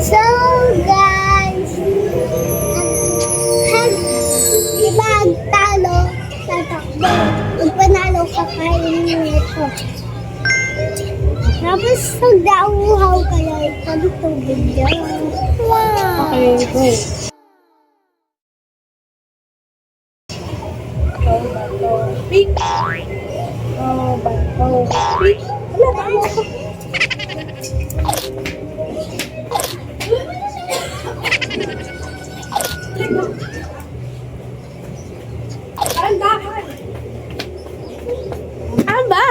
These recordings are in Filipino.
So guys, diba talo, tatakbo, pag panalo kakainin nito. Tapos pag nauuhaw kayo, ipag tubig dyan. Wow! Okay, go. Pick. Pick. Wala ba ako? Dahan. Aba!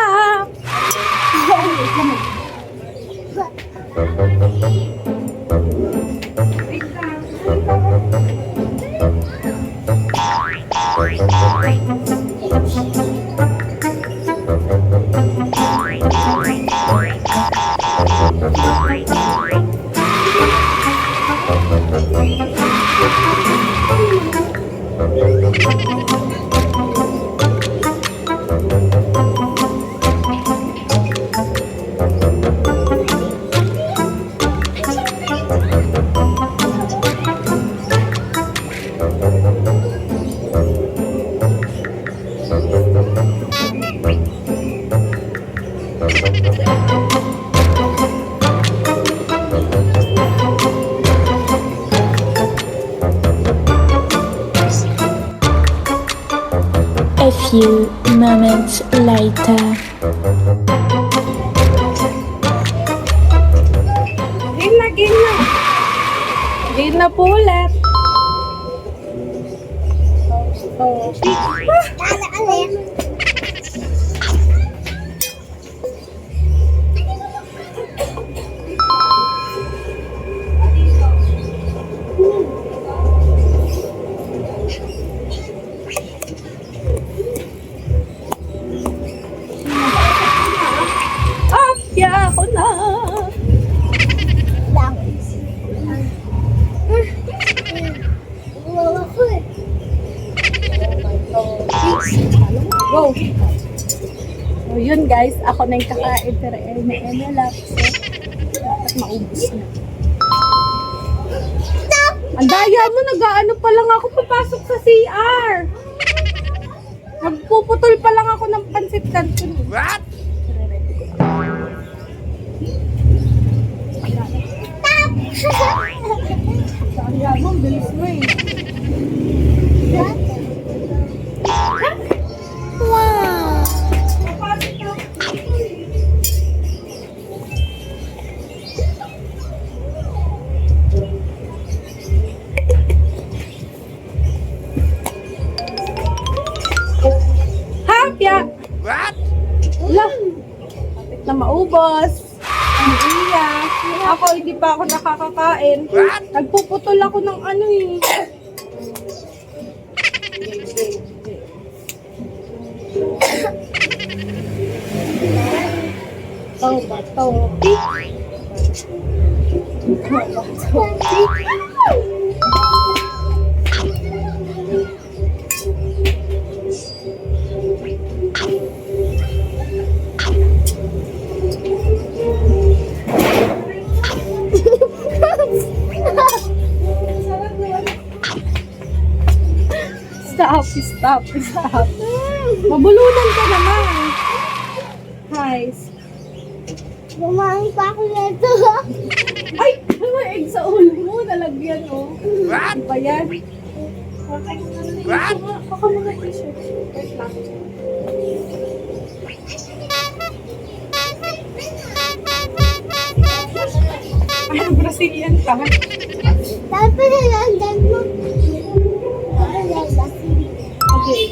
A few moments later. Game na. Game na po ulit. Tala ulit. Yeah, ako na. Ako eh. Go. So, yun guys, ako na yung kakain pero eme lang. So, dapat maubos na. Ang daya mo, nag-ano pa lang ako papasok sa CR. Nagpuputol pa lang ako ng pansit canton. What? Daya mo, bilis mo eh. Wow! Hapya! What? Wala. Kapit na maubos. Ang iyak. Ako, hindi pa ako nakakakain. What? Nagpuputol ako ng ano eh. Oh, bato. Stop. Mabulunan ka naman. Guys. Kumain pa ako nito. Ay! May egg sa ulo mo. Nalagyan, oh. Ano ba yan? Baka mga t-shirt. Wait lang. Ay, Brazilian ka. Tapos nilandan mo. Okay.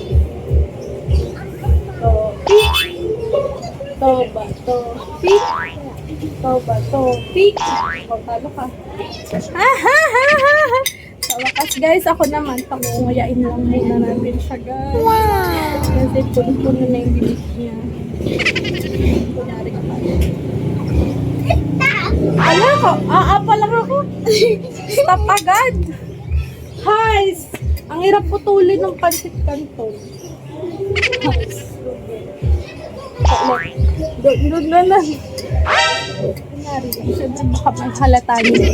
Pick. O, talo ka. Sa wakas, guys, ako naman, pangunguyain lang muna natin siya, guys. Wow! Kasi puno-puno na yung bilis niya. Kunyari ka pa. Ala ko, aapa lang ako. Stop agad. Guys, ang hirap putulin ng pansit canton. Guys. Doon na. nangyari. Siyempre baka mahalata niyo.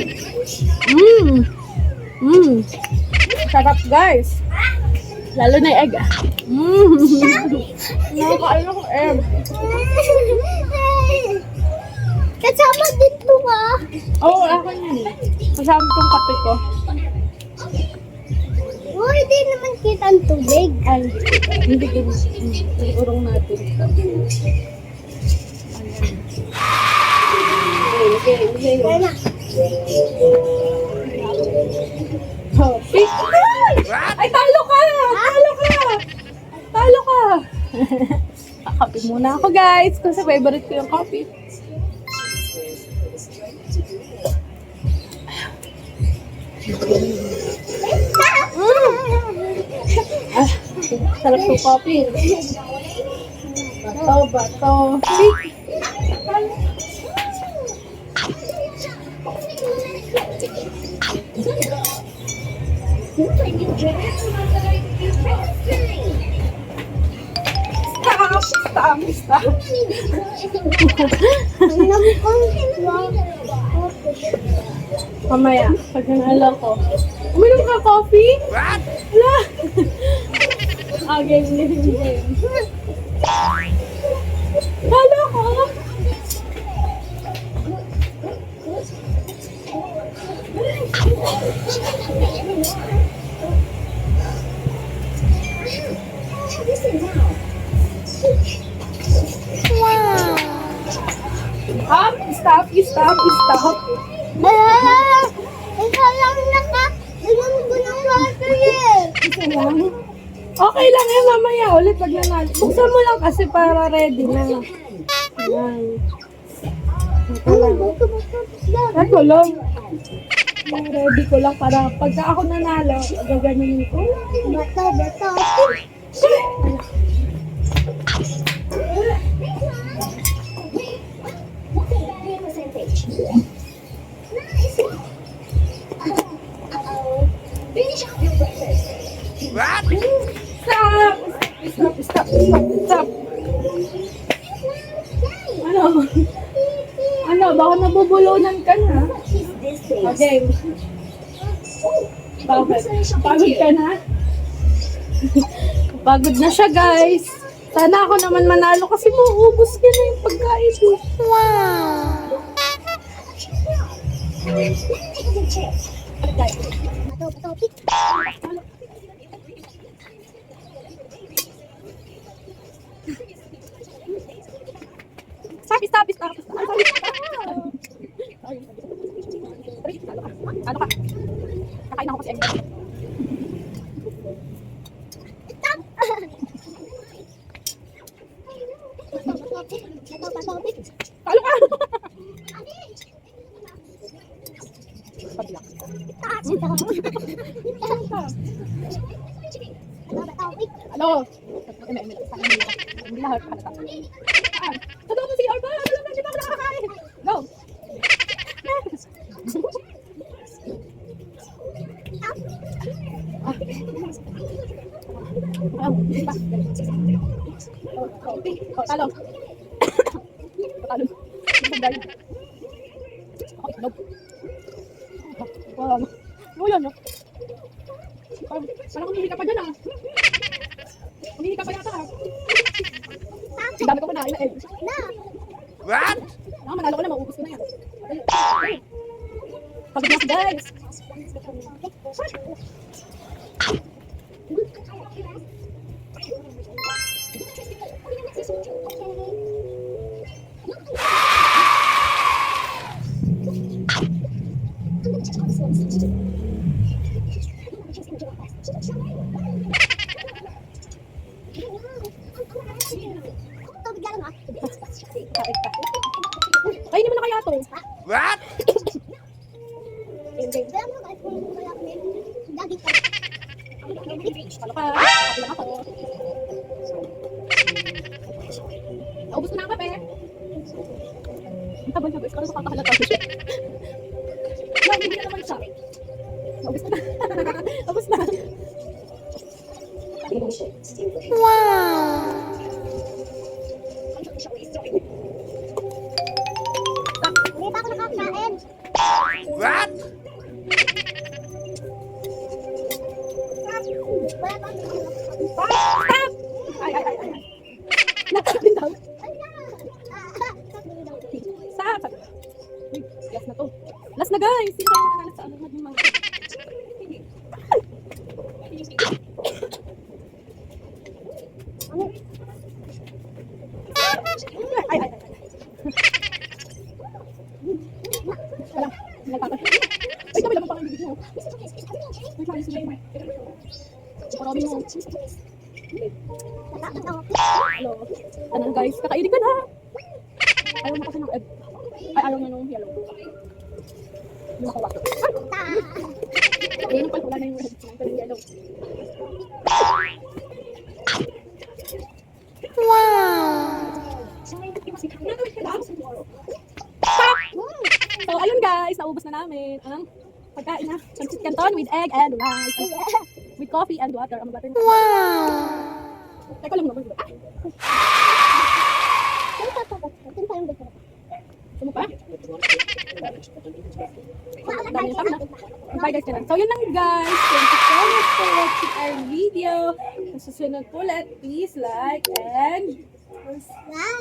Sarap guys. Lalo na yung egg. Nakakaano ko egg. Kasama dito ka. Oo, akin yan eh. Kasama tong kape ko. Oh, hindi naman kita ang tubig. Ay, hindi ko urong natin. Okay. Wala. Coffee. Ay, talo ka! Talo ka! Talo ka! Kakape muna ako guys kasi favorite ko yung coffee. Ah, sarap ng coffee. Bato. Stop. Ang lamang. Mamaya, pag nanalo ko. Uminom ka coffee? Wala. Game. Talo ko. Stop. Ikaw lang naka-inom ko ng water eh. Isa lang. Okay lang yan, mamaya ulit pag nanalo. Buksan mo lang kasi para ready na. Ayan. Ito lang. Ready ko lang para pagka ako nanalo, gaganin ko. Bata. Stop. Ano, baka nabubulunan ka na. Okay. Bakit? Pagod ka na? Pagod na siya, guys. Sana ako naman manalo kasi mauubos ka na yung pagkain mo. Stop. Ano ka? Kakain ako kasi egg. Talo ka! Ano? Hindi lahat halata. Totoo mo si Arba! Hindi pa ako nakakain! Go! Talo. Okay, nope. Yan, no? Parang humihi ka pa dyan, ah. Humihi ka pa yata, ah. Ang dami ko pa na egg. What? Manalo ko na, mauubos ko na yan. Pagod na ako, guys. Kainin mo na kaya to. What? Talo ka. Kapi lang ako. Naubos ko na ang kape. Ang tabay niya, guys. Kala sa kakahalata siya. Hindi na naman siya. Naubos ko na. Naubos na. Hindi pa ako Last na to. Last na guys! Sino kayo nananat sa ano maging mga... Ay, ay, ay. Wala. Nagpapag. Ay, kami lang pang ibigin mo. Ay, sorry, sorry. Marami mo. Hello. Ano guys, kakainin ko na. Ayaw mo kasi ng egg. Ay, ayaw nga nung yellow. Yung makawa. Ayun pala, wala na yung red. Ito yung yellow. So, ayun guys, naubos na namin ang pagkain na pancit canton with egg and rice. With coffee and water. Ang water na. Teka lang naman. Sumo pa? Dami yung na. Bye guys. So, yun lang guys. Thank you so much for watching our video. Sa susunod ulit, please like and Subscribe.